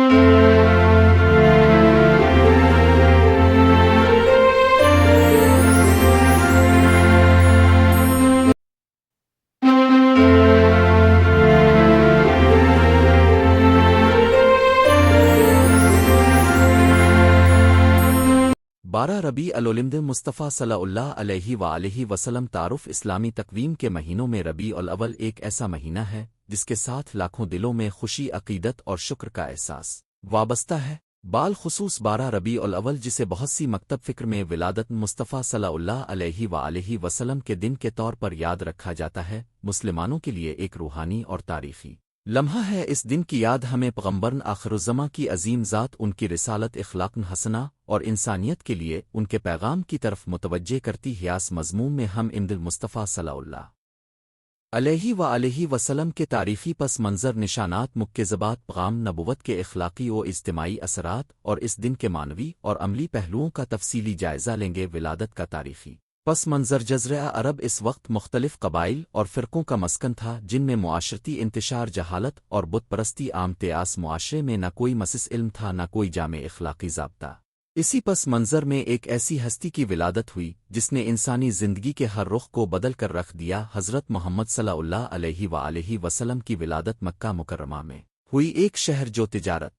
12 ربیع الاول مصطفیٰ صلی اللہ علیہ وآلہ وسلم تعارف اسلامی تقویم کے مہینوں میں ربیع الاول ایک ایسا مہینہ ہے جس کے ساتھ لاکھوں دلوں میں خوشی عقیدت اور شکر کا احساس وابستہ ہے۔ بالخصوص 12 ربیع الاول جسے بہت سی مکتب فکر میں ولادت مصطفیٰ صلی اللہ علیہ وآلہ وسلم کے دن کے طور پر یاد رکھا جاتا ہے، مسلمانوں کے لیے ایک روحانی اور تاریخی لمحہ ہے۔ اس دن کی یاد ہمیں پیغمبرن آخرالزماں کی عظیم ذات، ان کی رسالت اخلاق حسنہ اور انسانیت کے لیے ان کے پیغام کی طرف متوجہ کرتی ہے۔ اس مضمون میں ہم عمد المصطفیٰ صلی اللہ علیہ وآلہ وسلم کے تاریخی پس منظر، نشانات، مکتسبات، پیغام نبوت کے اخلاقی و اجتماعی اثرات اور اس دن کے معنوی اور عملی پہلوؤں کا تفصیلی جائزہ لیں گے۔ ولادت کا تاریخی پس منظر: جزیرہ عرب اس وقت مختلف قبائل اور فرقوں کا مسکن تھا، جن میں معاشرتی انتشار، جہالت اور بت پرستی عام تھے۔ اس معاشرے میں نہ کوئی مسس علم تھا، نہ کوئی جامع اخلاقی ضابطہ۔ اسی پس منظر میں ایک ایسی ہستی کی ولادت ہوئی جس نے انسانی زندگی کے ہر رخ کو بدل کر رکھ دیا۔ حضرت محمد صلی اللہ علیہ وآلہ وسلم کی ولادت مکہ مکرمہ میں ہوئی، ایک شہر جو تجارت،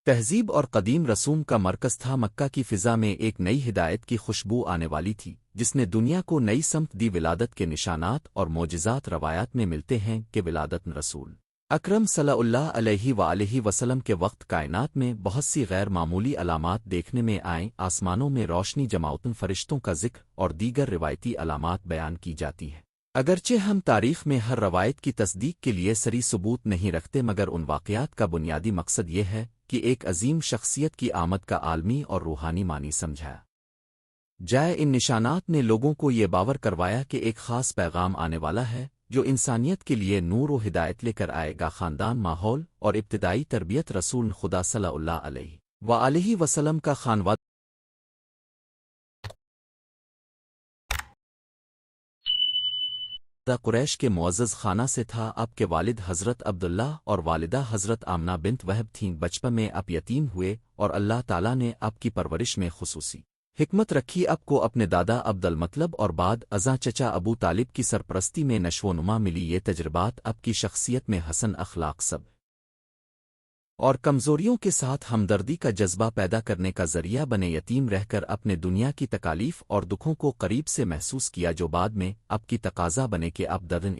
تہذیب اور قدیم رسوم کا مرکز تھا۔ مکہ کی فضا میں ایک نئی ہدایت کی خوشبو آنے والی تھی جس نے دنیا کو نئی سمت دی۔ ولادت کے نشانات اور معجزات روایات میں ملتے ہیں کہ ولادت رسول اکرم صلی اللہ علیہ وآلہ وسلم کے وقت کائنات میں بہت سی غیر معمولی علامات دیکھنے میں آئیں۔ آسمانوں میں روشنی جماؤتن، فرشتوں کا ذکر اور دیگر روایتی علامات بیان کی جاتی ہیں۔ اگرچہ ہم تاریخ میں ہر روایت کی تصدیق کے لیے صریح ثبوت نہیں رکھتے، مگر ان واقعات کا بنیادی مقصد یہ ہے کہ ایک عظیم شخصیت کی آمد کا عالمی اور روحانی معنی سمجھایا جائے۔ ان نشانات نے لوگوں کو یہ باور کروایا کہ ایک خاص پیغام آنے والا ہے جو انسانیت کے لیے نور و ہدایت لے کر آئے گا۔ خاندان، ماحول اور ابتدائی تربیت: رسول خدا صلی اللہ علیہ وآلہ وسلم کا خانوادہ قریش کے معزز خانہ سے تھا۔ آپ کے والد حضرت عبداللہ اور والدہ حضرت آمنہ بنت وہب تھیں۔ بچپن میں آپ یتیم ہوئے اور اللہ تعالیٰ نے آپ کی پرورش میں خصوصی حکمت رکھی۔ آپ کو اپنے دادا عبد المطلب اور بعد ازاں چچا ابو طالب کی سرپرستی میں نشو و نما ملی۔ یہ تجربات آپ کی شخصیت میں حسن اخلاق، صبر اور کمزوریوں کے ساتھ ہمدردی کا جذبہ پیدا کرنے کا ذریعہ بنے۔ یتیم رہ کر اپنے دنیا کی تکالیف اور دکھوں کو قریب سے محسوس کیا، جو بعد میں آپ کی تقاضا بنے کہ آپ درن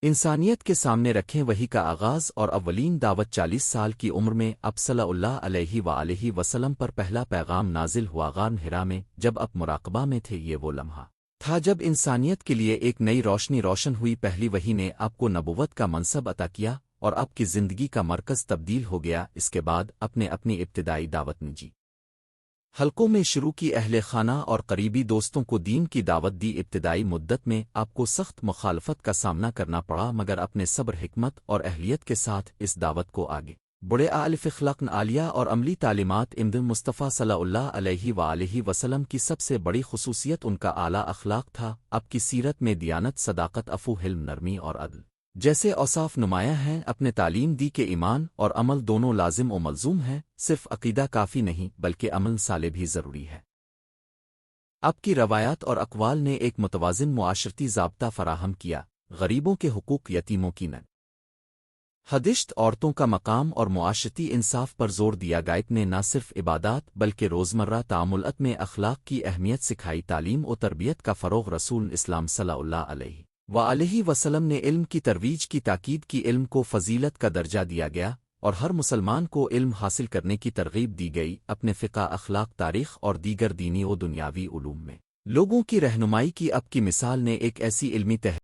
انسانیت کے سامنے رکھیں۔ وحی کا آغاز اور اولین دعوت: 40 سال کی عمر میں آپ صلی اللہ علیہ وآلہ وسلم پر پہلا پیغام نازل ہوا غار حرا میں، جب آپ مراقبہ میں تھے۔ یہ وہ لمحہ تھا جب انسانیت کے لیے ایک نئی روشنی روشن ہوئی۔ پہلی وحی نے آپ کو نبوت کا منصب عطا کیا اور آپ کی زندگی کا مرکز تبدیل ہو گیا۔ اس کے بعد اپنی ابتدائی دعوت نجی حلقوں میں شروع کی، اہل خانہ اور قریبی دوستوں کو دین کی دعوت دی۔ ابتدائی مدت میں آپ کو سخت مخالفت کا سامنا کرنا پڑا، مگر اپنے صبر، حکمت اور اہلیت کے ساتھ اس دعوت کو آگے بڑے۔ الف اخلاق عالیہ اور عملی تعلیمات: عمد مصطفیٰ صلی اللہ علیہ وآلہ وسلم کی سب سے بڑی خصوصیت ان کا اعلیٰ اخلاق تھا۔ آپ کی سیرت میں دیانت، صداقت، عفو، حلم، نرمی اور عدل جیسے اوصاف نمایاں ہیں۔ اپنے تعلیم دی کہ ایمان اور عمل دونوں لازم و ملزوم ہیں، صرف عقیدہ کافی نہیں بلکہ عمل صالح بھی ضروری ہے۔ آپ کی روایات اور اقوال نے ایک متوازن معاشرتی ضابطہ فراہم کیا، غریبوں کے حقوق، یتیموں کی حدشت، عورتوں کا مقام اور معاشرتی انصاف پر زور دیا گیا۔ نے نہ صرف عبادات بلکہ روزمرہ تعاملات میں اخلاق کی اہمیت سکھائی۔ تعلیم و تربیت کا فروغ: رسول اسلام صلی اللہ علیہ وآلہ وسلم نے علم کی ترویج کی تاکید کی۔ علم کو فضیلت کا درجہ دیا گیا اور ہر مسلمان کو علم حاصل کرنے کی ترغیب دی گئی۔ اپنے فقہ، اخلاق، تاریخ اور دیگر دینی و دنیاوی علوم میں لوگوں کی رہنمائی کی۔ آپ کی مثال نے ایک ایسی علمی تحریک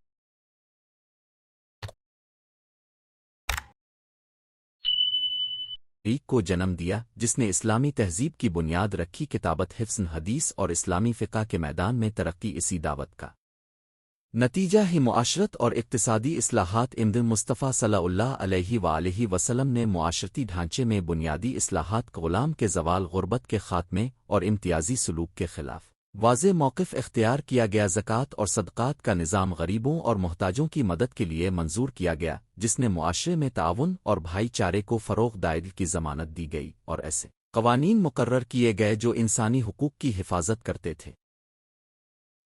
کو جنم دیا جس نے اسلامی تہذیب کی بنیاد رکھی۔ کتابت، حفظ حدیث اور اسلامی فقہ کے میدان میں ترقی اسی دعوت کا نتیجہ ہی۔ معاشرت اور اقتصادی اصلاحات: عمد مصطفیٰ صلی اللہ علیہ وآلہ وسلم نے معاشرتی ڈھانچے میں بنیادی اصلاحات، غلام کے زوال، غربت کے خاتمے اور امتیازی سلوک کے خلاف واضح موقف اختیار کیا گیا، زکوٰۃ اور صدقات کا نظام غریبوں اور محتاجوں کی مدد کے لیے منظور کیا گیا، جس نے معاشرے میں تعاون اور بھائی چارے کو فروغ دائل کی ضمانت دی گئی، اور ایسے قوانین مقرر کیے گئے جو انسانی حقوق کی حفاظت کرتے تھے۔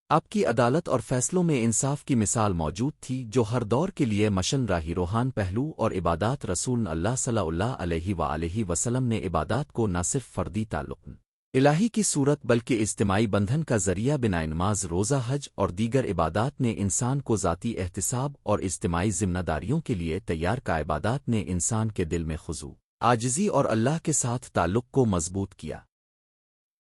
آپ کی عدالت اور فیصلوں میں انصاف کی مثال موجود تھی، جو ہر دور کے لیے مشن راہی روحان پہلو اور عبادات۔ رسول اللہ صلی اللہ علیہ وآلہ وسلم نے عبادات کو نہ صرف فردی تعلق الہی کی صورت بلکہ اجتماعی بندھن کا ذریعہ بنائے۔ نماز، روزہ، حج اور دیگر عبادات نے انسان کو ذاتی احتساب اور اجتماعی ذمہ داریوں کے لیے تیار کا۔ عبادات نے انسان کے دل میں خضوع، عاجزی اور اللہ کے ساتھ تعلق کو مضبوط کیا۔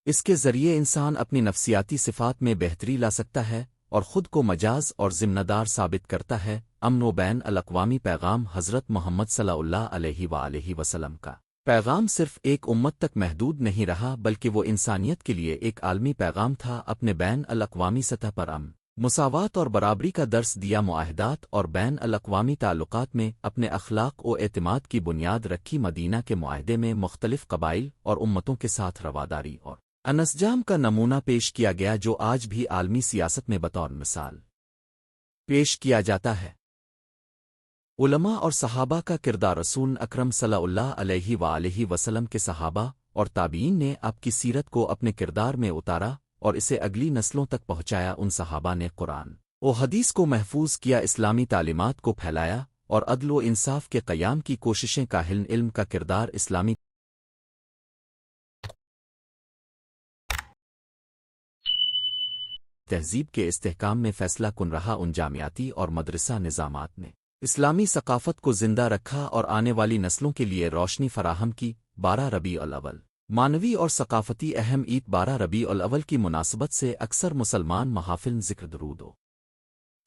اس کے ذریعے انسان اپنی نفسیاتی صفات میں بہتری لا سکتا ہے اور خود کو مجاز اور ذمہ دار ثابت کرتا ہے۔ امن و بین الاقوامی پیغام۔ حضرت محمد صلی اللہ علیہ وآلہ وسلم کا پیغام صرف ایک امت تک محدود نہیں رہا، بلکہ وہ انسانیت کے لیے ایک عالمی پیغام تھا۔ اپنے بین الاقوامی سطح پر امن، مساوات اور برابری کا درس دیا، معاہدات اور بین الاقوامی تعلقات میں اپنے اخلاق و اعتماد کی بنیاد رکھی۔ مدینہ کے معاہدے میں مختلف قبائل اور امتوں کے ساتھ رواداری اور انسجام کا نمونہ پیش کیا گیا، جو آج بھی عالمی سیاست میں بطور مثال پیش کیا جاتا ہے۔ علماء اور صحابہ کا کردار۔ رسول اکرم صلی اللہ علیہ وآلہ وسلم کے صحابہ اور تابعین نے آپ کی سیرت کو اپنے کردار میں اتارا اور اسے اگلی نسلوں تک پہنچایا۔ ان صحابہ نے قرآن و حدیث کو محفوظ کیا، اسلامی تعلیمات کو پھیلایا اور عدل و انصاف کے قیام کی کوششیں کاہل۔ علم کا کردار۔ اسلامی تہذیب کے استحکام میں فیصلہ کن رہا۔ ان جامعاتی اور مدرسہ نظامات نے اسلامی ثقافت کو زندہ رکھا اور آنے والی نسلوں کے لیے روشنی فراہم کی۔ 12 ربیع الاول معنوی اور ثقافتی اہم عید۔ 12 ربیع الاول کی مناسبت سے اکثر مسلمان محافل ذکر، درود و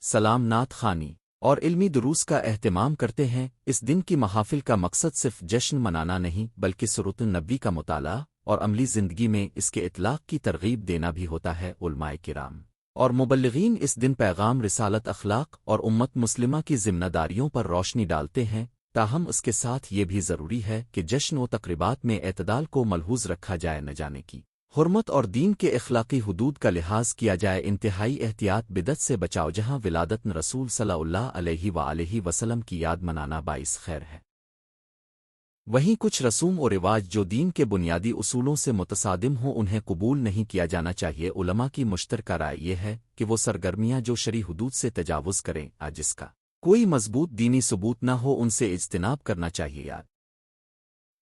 سلام، نعت خوانی اور علمی دروس کا اہتمام کرتے ہیں۔ اس دن کی محافل کا مقصد صرف جشن منانا نہیں، بلکہ سیرت النبی کا مطالعہ اور عملی زندگی میں اس کے اطلاق کی ترغیب دینا بھی ہوتا ہے۔ علماء کرام اور مبلغین اس دن پیغام، رسالت، اخلاق اور امت مسلمہ کی ذمہ داریوں پر روشنی ڈالتے ہیں۔ تاہم اس کے ساتھ یہ بھی ضروری ہے کہ جشن و تقریبات میں اعتدال کو ملحوظ رکھا جائے، نہ جانے کی حرمت اور دین کے اخلاقی حدود کا لحاظ کیا جائے۔ انتہائی احتیاط، بدعت سے بچاؤ۔ جہاں ولادت رسول صلی اللہ علیہ وآلہ وسلم کی یاد منانا باعث خیر ہے، وہیں کچھ رسوم و رواج جو دین کے بنیادی اصولوں سے متصادم ہوں انہیں قبول نہیں کیا جانا چاہیے۔ علماء کی مشترکہ رائے یہ ہے کہ وہ سرگرمیاں جو شرعی حدود سے تجاوز کریں، جس کا کوئی مضبوط دینی ثبوت نہ ہو، ان سے اجتناب کرنا چاہیے۔ یاد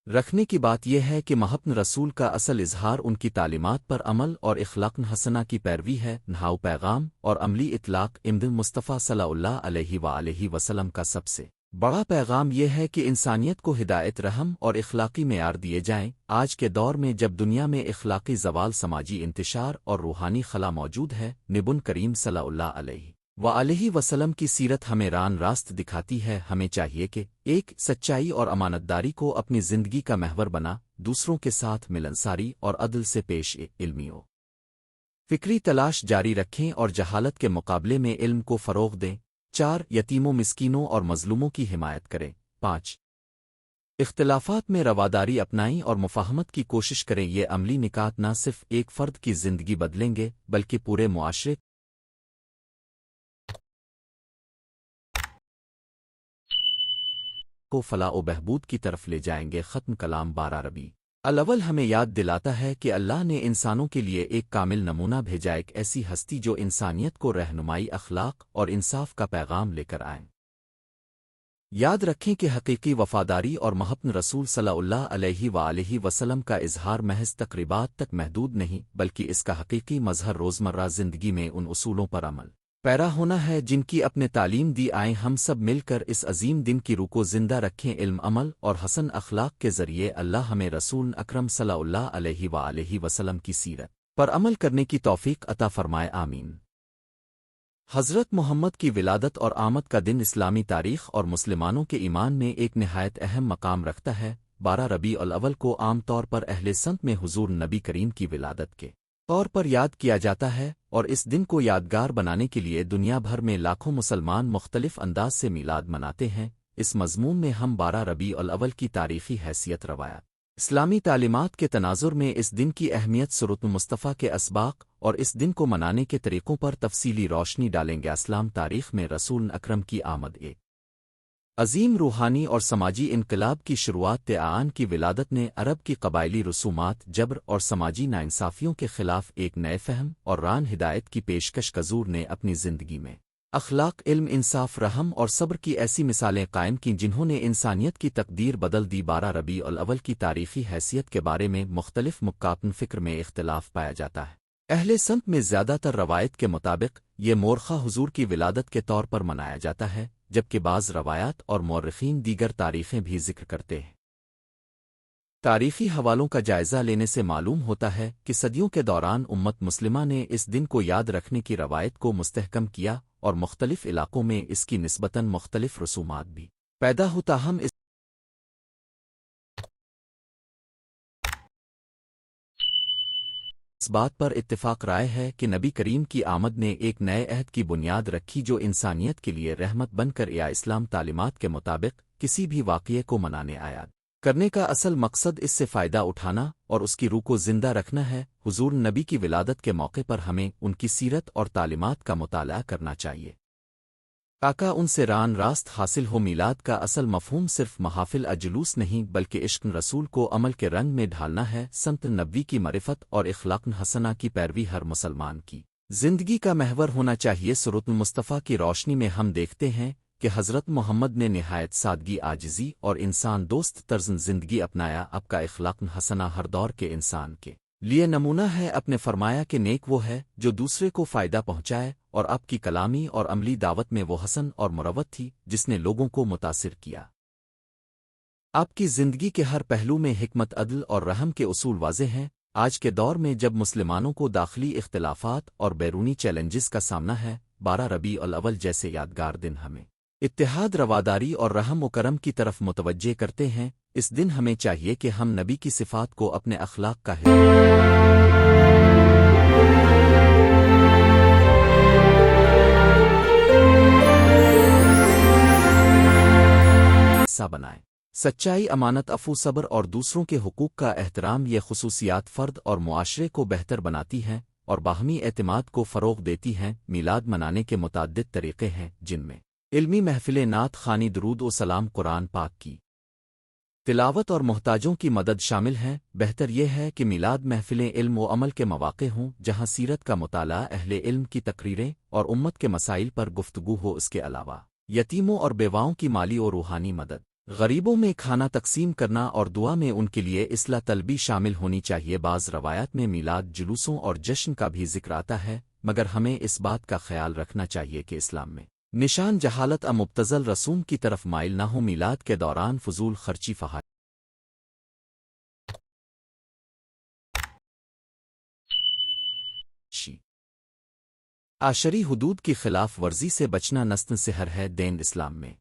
رکھنے کی بات یہ ہے کہ محبت رسول کا اصل اظہار ان کی تعلیمات پر عمل اور اخلاق حسنہ کی پیروی ہے۔ نہاؤ پیغام اور عملی اطلاق۔ امد مصطفیٰ صلی اللہ علیہ وآلہ وسلم کا سب سے بڑا پیغام یہ ہے کہ انسانیت کو ہدایت، رحم اور اخلاقی معیار دیے جائیں۔ آج کے دور میں جب دنیا میں اخلاقی زوال، سماجی انتشار اور روحانی خلا موجود ہے، نبی کریم صلی اللہ علیہ وآلہ وسلم کی سیرت ہمیں راست دکھاتی ہے۔ ہمیں چاہیے کہ ایک سچائی اور امانتداری کو اپنی زندگی کا محور بنا، دوسروں کے ساتھ ملنساری اور عدل سے پیش علمی و فکری تلاش جاری رکھیں اور جہالت کے مقابلے میں علم کو فروغ دیں۔ 4 یتیموں، مسکینوں اور مظلوموں کی حمایت کریں۔ 5 اختلافات میں رواداری اپنائیں اور مفاہمت کی کوشش کریں۔ یہ عملی نکات نہ صرف ایک فرد کی زندگی بدلیں گے بلکہ پورے معاشرے کو فلاح و بہبود کی طرف لے جائیں گے۔ ختم کلام۔ 12 ربیع الاول ہمیں یاد دلاتا ہے کہ اللہ نے انسانوں کے لیے ایک کامل نمونہ بھیجا، ایک ایسی ہستی جو انسانیت کو رہنمائی، اخلاق اور انصاف کا پیغام لے کر آئیں۔ یاد رکھیں کہ حقیقی وفاداری اور محبت رسول صلی اللہ علیہ وآلہ وسلم کا اظہار محض تقریبات تک محدود نہیں، بلکہ اس کا حقیقی مظہر روزمرہ زندگی میں ان اصولوں پر عمل پیرا ہونا ہے جن کی اپنے تعلیم دی آئیں۔ ہم سب مل کر اس عظیم دن کی روح کو زندہ رکھیں۔ علم، عمل اور حسن اخلاق کے ذریعے اللہ ہمیں رسول اکرم صلی اللہ علیہ وآلہ وسلم کی سیرت پر عمل کرنے کی توفیق عطا فرمائے، آمین۔ حضرت محمد کی ولادت اور آمد کا دن اسلامی تاریخ اور مسلمانوں کے ایمان میں ایک نہایت اہم مقام رکھتا ہے۔ 12 ربیع الاول کو عام طور پر اہل سنت میں حضور نبی کریم کی ولادت کے طور پر یاد کیا جاتا ہے، اور اس دن کو یادگار بنانے کے لیے دنیا بھر میں لاکھوں مسلمان مختلف انداز سے میلاد مناتے ہیں۔ اس مضمون میں ہم 12 ربیع الاول کی تاریخی حیثیت، روایات اسلامی تعلیمات کے تناظر میں اس دن کی اہمیت سورۃ مصطفیٰ کے اسباق اور اس دن کو منانے کے طریقوں پر تفصیلی روشنی ڈالیں گے۔ اسلام تاریخ میں رسول اکرم کی آمد ایک عظیم روحانی اور سماجی انقلاب کی شروعات آن کی ولادت نے عرب کی قبائلی رسومات، جبر اور سماجی ناانصافیوں کے خلاف ایک نئے فہم اور ران ہدایت کی پیشکش کزور نے اپنی زندگی میں اخلاق، علم، انصاف، رحم اور صبر کی ایسی مثالیں قائم کیں جنہوں نے انسانیت کی تقدیر بدل دی۔ 12 ربیع الاول کی تاریخی حیثیت کے بارے میں مختلف مکاتب فکر میں اختلاف پایا جاتا ہے۔ اہل سنت میں زیادہ تر روایت کے مطابق یہ مورخہ حضور کی ولادت کے طور پر منایا جاتا ہے، جبکہ بعض روایات اور مورخین دیگر تاریخیں بھی ذکر کرتے ہیں۔ تاریخی حوالوں کا جائزہ لینے سے معلوم ہوتا ہے کہ صدیوں کے دوران امت مسلمہ نے اس دن کو یاد رکھنے کی روایت کو مستحکم کیا اور مختلف علاقوں میں اس کی نسبتاً مختلف رسومات بھی پیدا ہوتا ہم اس بات پر اتفاق رائے ہے کہ نبی کریم کی آمد نے ایک نئے عہد کی بنیاد رکھی جو انسانیت کے لیے رحمت بن کر یا اسلام تعلیمات کے مطابق کسی بھی واقعے کو منانے آیا کرنے کا اصل مقصد اس سے فائدہ اٹھانا اور اس کی روح کو زندہ رکھنا ہے۔ حضور نبی کی ولادت کے موقع پر ہمیں ان کی سیرت اور تعلیمات کا مطالعہ کرنا چاہیے تاکہ ان سے ران راست حاصل ہو۔ میلاد کا اصل مفہوم صرف محافل اجلوس نہیں بلکہ عشق رسول کو عمل کے رنگ میں ڈھالنا ہے۔ سنت نبوی کی معرفت اور اخلاق حسنہ کی پیروی ہر مسلمان کی زندگی کا محور ہونا چاہیے۔ سورۃ مصطفیٰ کی روشنی میں ہم دیکھتے ہیں کہ حضرت محمد نے نہایت سادگی، عاجزی اور انسان دوست طرز زندگی اپنایا۔ آپ کا اخلاق حسنہ ہر دور کے انسان کے لیے نمونہ ہے۔ اپنے فرمایا کہ نیک وہ ہے جو دوسرے کو فائدہ پہنچائے، اور آپ کی کلامی اور عملی دعوت میں وہ حسن اور مروت تھی جس نے لوگوں کو متاثر کیا۔ آپ کی زندگی کے ہر پہلو میں حکمت، عدل اور رحم کے اصول واضح ہیں۔ آج کے دور میں جب مسلمانوں کو داخلی اختلافات اور بیرونی چیلنجز کا سامنا ہے، 12 ربیع الاول جیسے یادگار دن ہمیں اتحاد، رواداری اور رحم و کرم کی طرف متوجہ کرتے ہیں۔ اس دن ہمیں چاہیے کہ ہم نبی کی صفات کو اپنے اخلاق کا حصہ بنائیں۔ سچائی، امانت، عفو، صبر اور دوسروں کے حقوق کا احترام، یہ خصوصیات فرد اور معاشرے کو بہتر بناتی ہیں اور باہمی اعتماد کو فروغ دیتی ہیں۔ میلاد منانے کے متعدد طریقے ہیں جن میں علمی محفلیں، نعت خوانی، درود و سلام، قرآن پاک کی تلاوت اور محتاجوں کی مدد شامل ہیں۔ بہتر یہ ہے کہ میلاد محفلیں علم و عمل کے مواقع ہوں جہاں سیرت کا مطالعہ، اہل علم کی تقریریں اور امت کے مسائل پر گفتگو ہو۔ اس کے علاوہ یتیموں اور بیواؤں کی مالی اور روحانی مدد، غریبوں میں کھانا تقسیم کرنا اور دعا میں ان کے لیے اصلاح طلبی شامل ہونی چاہیے۔ بعض روایات میں میلاد جلوسوں اور جشن کا بھی ذکر آتا ہے، مگر ہمیں اس بات کا خیال رکھنا چاہیے کہ اسلام میں نشان جہالت مبتذل رسوم کی طرف مائل نہ ہو۔ میلاد کے دوران فضول خرچی، فحاشی، عاشری حدود کی خلاف ورزی سے بچنا نستن سحر ہے۔ دین اسلام میں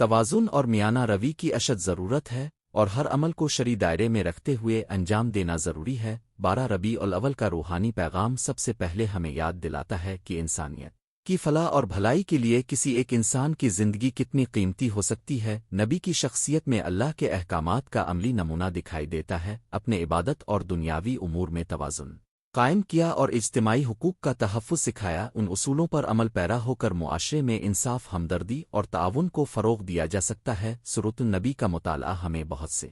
توازن اور میانہ روی کی اشد ضرورت ہے اور ہر عمل کو شرعی دائرے میں رکھتے ہوئے انجام دینا ضروری ہے۔ 12 ربیع الاول کا روحانی پیغام سب سے پہلے ہمیں یاد دلاتا ہے کہ انسانیت کی فلاح اور بھلائی کے لیے کسی ایک انسان کی زندگی کتنی قیمتی ہو سکتی ہے۔ نبی کی شخصیت میں اللہ کے احکامات کا عملی نمونہ دکھائی دیتا ہے۔ اپنے عبادت اور دنیاوی امور میں توازن قائم کیا اور اجتماعی حقوق کا تحفظ سکھایا۔ ان اصولوں پر عمل پیرا ہو کر معاشرے میں انصاف، ہمدردی اور تعاون کو فروغ دیا جا سکتا ہے۔ سورۃ النبی کا مطالعہ ہمیں بہت سے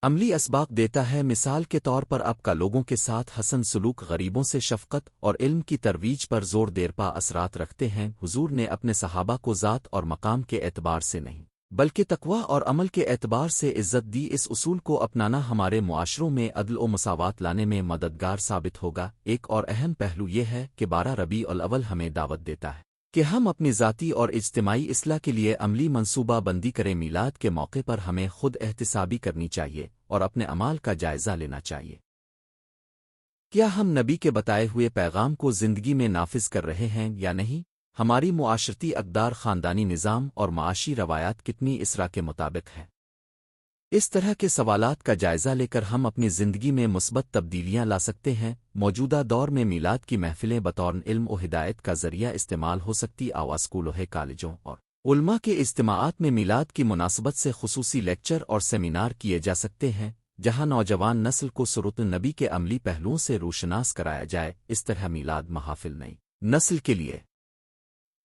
عملی اسباق دیتا ہے۔ مثال کے طور پر آپ کا لوگوں کے ساتھ حسن سلوک، غریبوں سے شفقت اور علم کی ترویج پر زور دیرپا اثرات رکھتے ہیں۔ حضور نے اپنے صحابہ کو ذات اور مقام کے اعتبار سے نہیں بلکہ تقویٰ اور عمل کے اعتبار سے عزت دی۔ اس اصول کو اپنانا ہمارے معاشروں میں عدل و مساوات لانے میں مددگار ثابت ہوگا۔ ایک اور اہم پہلو یہ ہے کہ 12 ربیع الاول ہمیں دعوت دیتا ہے کہ ہم اپنی ذاتی اور اجتماعی اصلاح کے لیے عملی منصوبہ بندی کریں۔ میلاد کے موقع پر ہمیں خود احتسابی کرنی چاہیے اور اپنے اعمال کا جائزہ لینا چاہیے۔ کیا ہم نبی کے بتائے ہوئے پیغام کو زندگی میں نافذ کر رہے ہیں یا نہیں؟ ہماری معاشرتی اقدار، خاندانی نظام اور معاشی روایات کتنی اسرا کے مطابق ہیں؟ اس طرح کے سوالات کا جائزہ لے کر ہم اپنی زندگی میں مثبت تبدیلیاں لا سکتے ہیں۔ موجودہ دور میں میلاد کی محفلیں بطور علم و ہدایت کا ذریعہ استعمال ہو سکتی۔ اسکولوں، کالجوں اور علماء کے اجتماعات میں میلاد کی مناسبت سے خصوصی لیکچر اور سیمینار کیے جا سکتے ہیں جہاں نوجوان نسل کو سیرت النبی کے عملی پہلوؤں سے روشناس کرایا جائے۔ اس طرح میلاد محافل نئی نسل کے لیے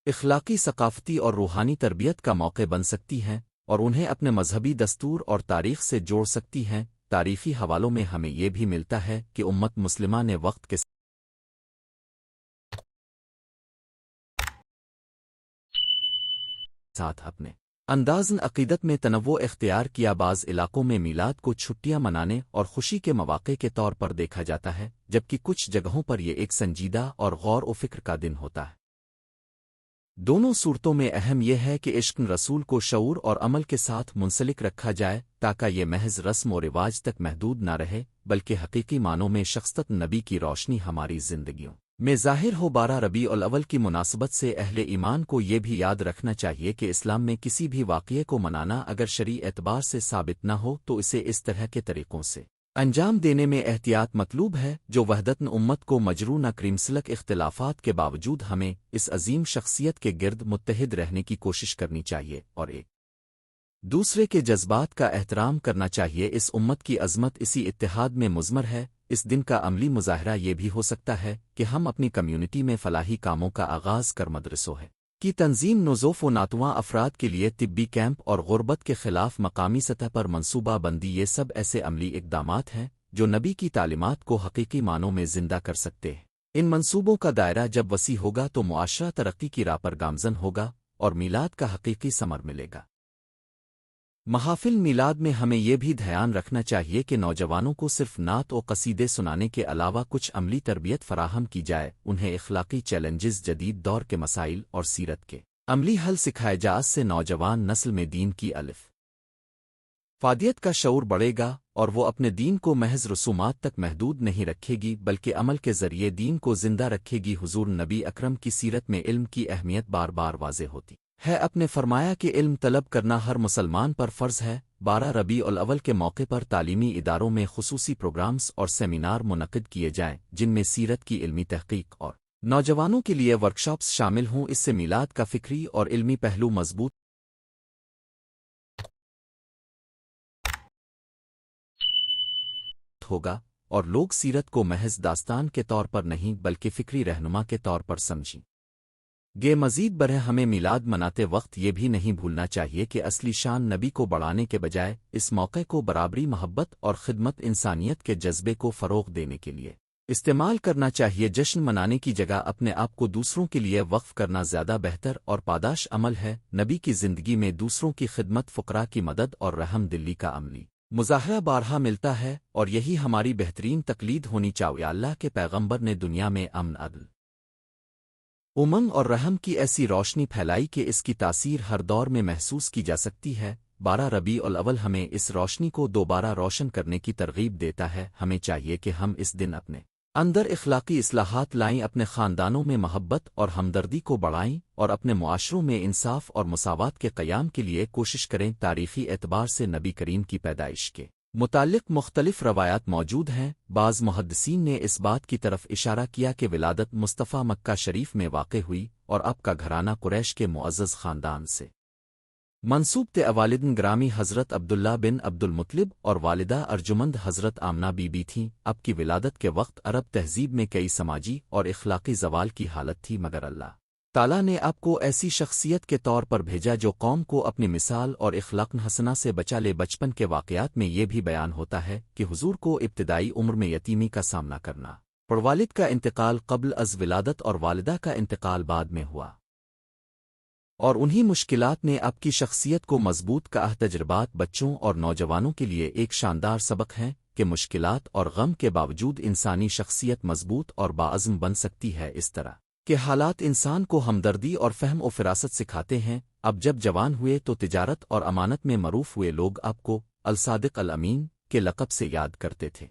اخلاقی، ثقافتی اور روحانی تربیت کا موقع بن سکتی ہیں اور انہیں اپنے مذہبی دستور اور تاریخ سے جوڑ سکتی ہیں۔ تاریخی حوالوں میں ہمیں یہ بھی ملتا ہے کہ امت مسلمہ نے وقت کے ساتھ اپنے اندازن عقیدت میں تنوع اختیار کیا۔ بعض علاقوں میں میلاد کو چھٹیاں منانے اور خوشی کے مواقع کے طور پر دیکھا جاتا ہے، جبکہ کچھ جگہوں پر یہ ایک سنجیدہ اور غور و فکر کا دن ہوتا ہے۔ دونوں صورتوں میں اہم یہ ہے کہ عشق رسول کو شعور اور عمل کے ساتھ منسلک رکھا جائے تاکہ یہ محض رسم و رواج تک محدود نہ رہے بلکہ حقیقی معنوں میں شخصیت نبی کی روشنی ہماری زندگیوں میں ظاہر ہو۔ 12 ربیع الاول کی مناسبت سے اہل ایمان کو یہ بھی یاد رکھنا چاہیے کہ اسلام میں کسی بھی واقعے کو منانا اگر شرعی اعتبار سے ثابت نہ ہو تو اسے اس طرح کے طریقوں سے انجام دینے میں احتیاط مطلوب ہے جو وحدت امت کو مجروح نہ کریں۔ مسلک اختلافات کے باوجود ہمیں اس عظیم شخصیت کے گرد متحد رہنے کی کوشش کرنی چاہیے اور ایک دوسرے کے جذبات کا احترام کرنا چاہیے۔ اس امت کی عظمت اسی اتحاد میں مضمر ہے۔ اس دن کا عملی مظاہرہ یہ بھی ہو سکتا ہے کہ ہم اپنی کمیونٹی میں فلاحی کاموں کا آغاز کر مدرسوں ہے کی تنظیم، نوزوف و ناتواں افراد کے لیے طبی کیمپ اور غربت کے خلاف مقامی سطح پر منصوبہ بندی، یہ سب ایسے عملی اقدامات ہیں جو نبی کی تعلیمات کو حقیقی معنوں میں زندہ کر سکتے ہیں۔ ان منصوبوں کا دائرہ جب وسیع ہوگا تو معاشرہ ترقی کی راہ پر گامزن ہوگا اور میلاد کا حقیقی ثمر ملے گا۔ محافل میلاد میں ہمیں یہ بھی دھیان رکھنا چاہیے کہ نوجوانوں کو صرف نعت و قصیدے سنانے کے علاوہ کچھ عملی تربیت فراہم کی جائے، انہیں اخلاقی چیلنجز، جدید دور کے مسائل اور سیرت کے عملی حل سکھائے جائیں۔ اس سے نوجوان نسل میں دین کی الف فادیت کا شعور بڑھے گا اور وہ اپنے دین کو محض رسومات تک محدود نہیں رکھے گی بلکہ عمل کے ذریعے دین کو زندہ رکھے گی۔ حضور نبی اکرم کی سیرت میں علم کی اہمیت بار بار واضح ہوتی ہے۔ اپنے فرمایا کہ علم طلب کرنا ہر مسلمان پر فرض ہے۔ 12 ربیع الاول کے موقع پر تعلیمی اداروں میں خصوصی پروگرامز اور سیمینار منعقد کیے جائیں جن میں سیرت کی علمی تحقیق اور نوجوانوں کے لیے ورکشاپس شامل ہوں۔ اس سے میلاد کا فکری اور علمی پہلو مضبوط ہوگا اور لوگ سیرت کو محض داستان کے طور پر نہیں بلکہ فکری رہنما کے طور پر سمجھیں گے۔ مزید برہ ہمیں میلاد مناتے وقت یہ بھی نہیں بھولنا چاہیے کہ اصلی شان نبی کو بڑھانے کے بجائے اس موقع کو برابری، محبت اور خدمت انسانیت کے جذبے کو فروغ دینے کے لیے استعمال کرنا چاہیے۔ جشن منانے کی جگہ اپنے آپ کو دوسروں کے لیے وقف کرنا زیادہ بہتر اور پاداش عمل ہے۔ نبی کی زندگی میں دوسروں کی خدمت، فقراء کی مدد اور رحم دلی کا عملی مظاہرہ بارہا ملتا ہے اور یہی ہماری بہترین تقلید ہونی چاہیے۔ اللہ کے پیغمبر نے دنیا میں امن، عدل، امنگ اور رحم کی ایسی روشنی پھیلائی کہ اس کی تاثیر ہر دور میں محسوس کی جا سکتی ہے۔ 12 ربیع الاول ہمیں اس روشنی کو دوبارہ روشن کرنے کی ترغیب دیتا ہے۔ ہمیں چاہیے کہ ہم اس دن اپنے اندر اخلاقی اصلاحات لائیں، اپنے خاندانوں میں محبت اور ہمدردی کو بڑھائیں اور اپنے معاشروں میں انصاف اور مساوات کے قیام کے لیے کوشش کریں۔ تاریخی اعتبار سے نبی کریم کی پیدائش کے متعلق مختلف روایات موجود ہیں۔ بعض محدثین نے اس بات کی طرف اشارہ کیا کہ ولادت مصطفیٰ مکہ شریف میں واقع ہوئی اور آپ کا گھرانہ قریش کے معزز خاندان سے منسوب تھے۔ والدین گرامی حضرت عبداللہ بن عبد المطلب اور والدہ ارجمند حضرت آمنہ بی بی تھیں۔ اب کی ولادت کے وقت عرب تہذیب میں کئی سماجی اور اخلاقی زوال کی حالت تھی، مگر اللہ تعالیٰ نے آپ کو ایسی شخصیت کے طور پر بھیجا جو قوم کو اپنی مثال اور اخلاق حسنہ سے بچا لے۔ بچپن کے واقعات میں یہ بھی بیان ہوتا ہے کہ حضور کو ابتدائی عمر میں یتیمی کا سامنا کرنا اور والد کا انتقال قبل از ولادت اور والدہ کا انتقال بعد میں ہوا، اور انہی مشکلات نے آپ کی شخصیت کو مضبوط کا تجربات بچوں اور نوجوانوں کے لیے ایک شاندار سبق ہیں کہ مشکلات اور غم کے باوجود انسانی شخصیت مضبوط اور باعزم بن سکتی ہے۔ اس طرح کہ حالات انسان کو ہمدردی اور فہم و فراست سکھاتے ہیں۔ اب جب جوان ہوئے تو تجارت اور امانت میں مروف ہوئے لوگ آپ کو الصادق الامین کے لقب سے یاد کرتے تھے۔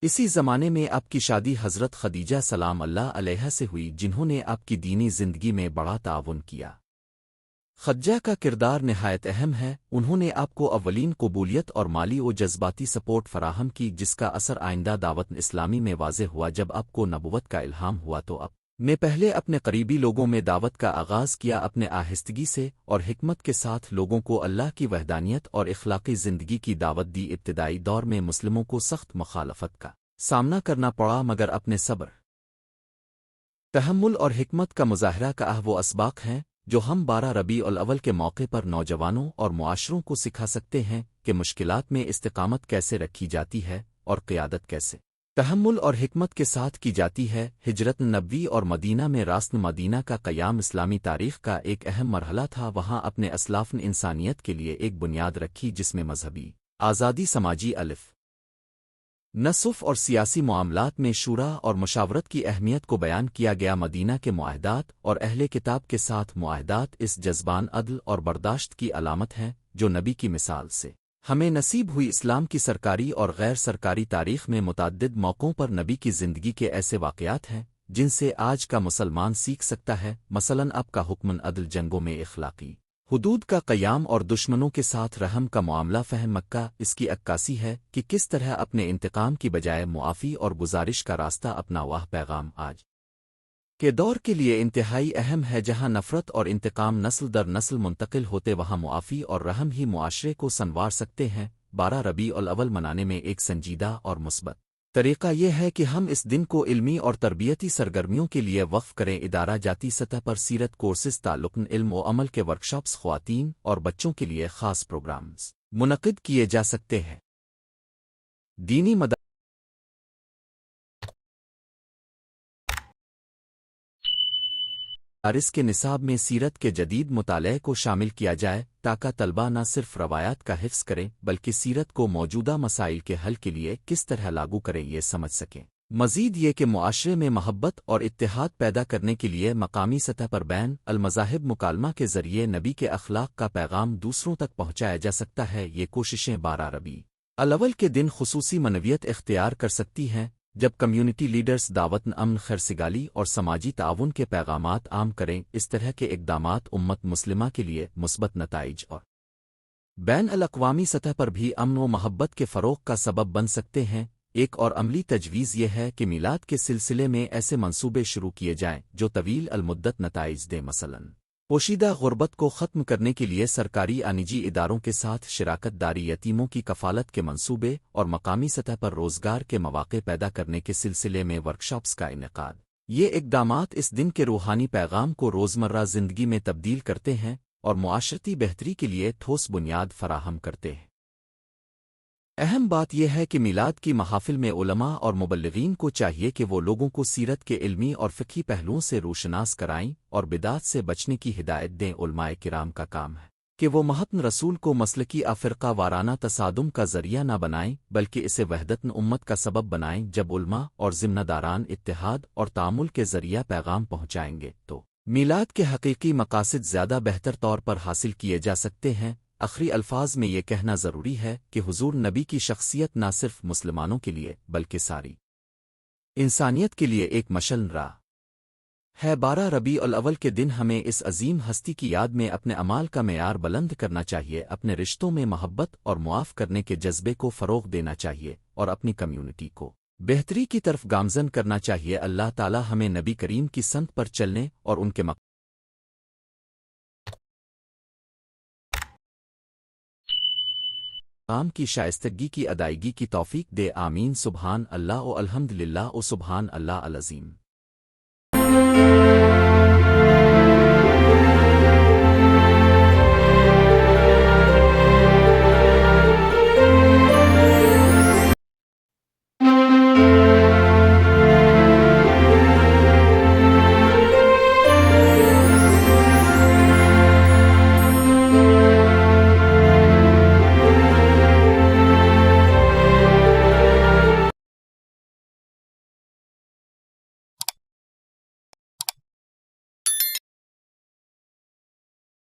اسی زمانے میں آپ کی شادی حضرت خدیجہ سلام اللہ علیہا سے ہوئی، جنہوں نے آپ کی دینی زندگی میں بڑا تعاون کیا۔ خدیجہ کا کردار نہایت اہم ہے، انہوں نے آپ کو اولین قبولیت اور مالی و جذباتی سپورٹ فراہم کی، جس کا اثر آئندہ دعوت اسلامی میں واضح ہوا۔ جب آپ کو نبوت کا الہام ہوا تو آپ نے پہلے اپنے قریبی لوگوں میں دعوت کا آغاز کیا، اپنے آہستگی سے اور حکمت کے ساتھ لوگوں کو اللہ کی وحدانیت اور اخلاقی زندگی کی دعوت دی۔ ابتدائی دور میں مسلموں کو سخت مخالفت کا سامنا کرنا پڑا، مگر اپنے صبر، تحمل اور حکمت کا مظاہرہ کا وہ اسباق ہیں جو ہم 12 ربیع الاول کے موقع پر نوجوانوں اور معاشروں کو سکھا سکتے ہیں کہ مشکلات میں استقامت کیسے رکھی جاتی ہے اور قیادت کیسے تحمل اور حکمت کے ساتھ کی جاتی ہے۔ ہجرت نبوی اور مدینہ میں راست مدینہ کا قیام اسلامی تاریخ کا ایک اہم مرحلہ تھا۔ وہاں اپنے اسلاف نے انسانیت کے لیے ایک بنیاد رکھی جس میں مذہبی آزادی، سماجی نصف اور سیاسی معاملات میں شورا اور مشاورت کی اہمیت کو بیان کیا گیا۔ مدینہ کے معاہدات اور اہل کتاب کے ساتھ معاہدات اس جذبان عدل اور برداشت کی علامت ہیں جو نبی کی مثال سے ہمیں نصیب ہوئی۔ اسلام کی سرکاری اور غیر سرکاری تاریخ میں متعدد موقعوں پر نبی کی زندگی کے ایسے واقعات ہیں جن سے آج کا مسلمان سیکھ سکتا ہے، مثلاً اب کا حکمن عدل، جنگوں میں اخلاقی حدود کا قیام اور دشمنوں کے ساتھ رحم کا معاملہ۔ فہم مکہ اس کی عکاسی ہے کہ کس طرح اپنے انتقام کی بجائے معافی اور گزارش کا راستہ اپنا۔ وہ پیغام آج کے دور کے لیے انتہائی اہم ہے، جہاں نفرت اور انتقام نسل در نسل منتقل ہوتے وہاں معافی اور رحم ہی معاشرے کو سنوار سکتے ہیں۔ 12 ربیع الاول منانے میں ایک سنجیدہ اور مثبت طریقہ یہ ہے کہ ہم اس دن کو علمی اور تربیتی سرگرمیوں کے لیے وقف کریں۔ ادارہ جاتی سطح پر سیرت کورسز، تعلق علم و عمل کے ورکشاپس، خواتین اور بچوں کے لیے خاص پروگرامز منعقد کیے جا سکتے ہیں۔ دینی مدارس کے نصاب میں سیرت کے جدید مطالعے کو شامل کیا جائے تاکہ طلبہ نہ صرف روایات کا حفظ کریں بلکہ سیرت کو موجودہ مسائل کے حل کے لیے کس طرح لاگو کریں یہ سمجھ سکیں۔ مزید یہ کہ معاشرے میں محبت اور اتحاد پیدا کرنے کے لیے مقامی سطح پر بین المذاہب مکالمہ کے ذریعے نبی کے اخلاق کا پیغام دوسروں تک پہنچایا جا سکتا ہے۔ یہ کوششیں 12 ربیع الاول کے دن خصوصی منویت اختیار کر سکتی ہیں جب کمیونٹی لیڈرز دعوت، امن، خیرسگالی اور سماجی تعاون کے پیغامات عام کریں۔ اس طرح کے اقدامات امت مسلمہ کے لیے مثبت نتائج اور بین الاقوامی سطح پر بھی امن و محبت کے فروغ کا سبب بن سکتے ہیں۔ ایک اور عملی تجویز یہ ہے کہ میلاد کے سلسلے میں ایسے منصوبے شروع کیے جائیں جو طویل المدت نتائج دیں، مثلاً پوشیدہ غربت کو ختم کرنے کے لیے سرکاری یا نجی اداروں کے ساتھ شراکت داری، یتیموں کی کفالت کے منصوبے اور مقامی سطح پر روزگار کے مواقع پیدا کرنے کے سلسلے میں ورکشاپس کا انعقاد۔ یہ اقدامات اس دن کے روحانی پیغام کو روزمرہ زندگی میں تبدیل کرتے ہیں اور معاشرتی بہتری کے لیے ٹھوس بنیاد فراہم کرتے ہیں۔ اہم بات یہ ہے کہ میلاد کی محافل میں علماء اور مبلغین کو چاہیے کہ وہ لوگوں کو سیرت کے علمی اور فقہی پہلوؤں سے روشناس کرائیں اور بدعات سے بچنے کی ہدایت دیں۔ علماء کرام کا کام ہے کہ وہ محتن رسول کو مسلکی فرقہ وارانہ تصادم کا ذریعہ نہ بنائیں بلکہ اسے وحدت امت کا سبب بنائیں۔ جب علماء اور ذمہ داران اتحاد اور تعامل کے ذریعہ پیغام پہنچائیں گے تو میلاد کے حقیقی مقاصد زیادہ بہتر طور پر حاصل کیے جا سکتے ہیں۔ آخری الفاظ میں یہ کہنا ضروری ہے کہ حضور نبی کی شخصیت نہ صرف مسلمانوں کے لیے بلکہ ساری انسانیت کے لیے ایک مشعل راہ ہے۔ 12 ربیع الاول کے دن ہمیں اس عظیم ہستی کی یاد میں اپنے اعمال کا معیار بلند کرنا چاہیے، اپنے رشتوں میں محبت اور معاف کرنے کے جذبے کو فروغ دینا چاہیے اور اپنی کمیونٹی کو بہتری کی طرف گامزن کرنا چاہیے۔ اللہ تعالی ہمیں نبی کریم کی سنت پر چلنے اور ان کے مقام کی شائستگی کی ادائیگی کی توفیق دے، آمین۔ سبحان اللہ و الحمد للہ و سبحان اللہ العظیم۔